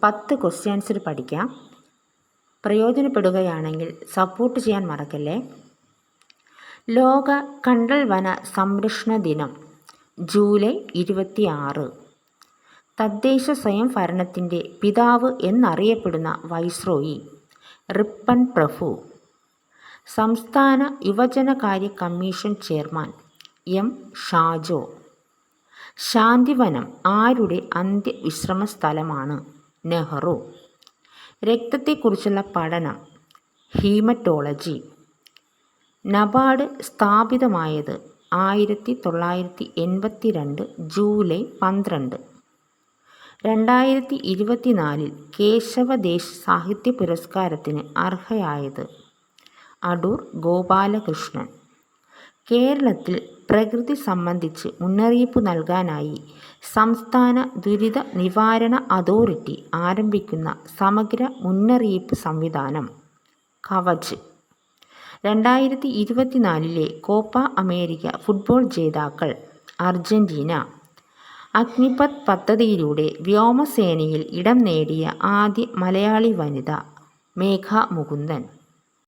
10 questions പഠിക്കാം. പ്രയോജനപ്പെടുകയാണെങ്കിൽ support ചെയ്യാൻ മറക്കല്ലേ. ലോക കണ്ടൽ വന സംരക്ഷണ ദിനം ജൂലൈ 26. തദ്ദേശ സ്വയംഭരണത്തിൻ്റെ പിതാവ് എന്നറിയപ്പെടുന്ന വൈസ്രോയി റിപ്പൺ പ്രഭു. സംസ്ഥാന യുവജനകാര്യ commission chairman M Shajo. Shantivanam ആരുടെ അന്ത്യവിശ്രമ സ്ഥലമാണ്? നെഹ്റു. രക്തത്തെക്കുറിച്ചുള്ള പഠനം ഹീമറ്റോളജി. നബാർഡ് സ്ഥാപിതമായത് 1982 ജൂലൈ 12. 2024 കേശവദേശ് സാഹിത്യ പുരസ്കാരത്തിന് അർഹയായത് അടൂർ ഗോപാലകൃഷ്ണൻ. കേരളത്തിൽ പ്രകൃതി സംബന്ധിച്ച് മുന്നറിയിപ്പ് നൽകാനായി സംസ്ഥാന ദുരിത നിവാരണ അതോറിറ്റി ആരംഭിക്കുന്ന സമഗ്ര മുന്നറിയിപ്പ് സംവിധാനം കവച്. 2024 കോപ്പ അമേരിക്ക ഫുട്ബോൾ ജേതാക്കൾ അർജന്റീന. അഗ്നിപഥ് പദ്ധതിയിലൂടെ വ്യോമസേനയിൽ ഇടം നേടിയ ആദ്യ മലയാളി വനിത മേഘ മുകുന്ദൻ.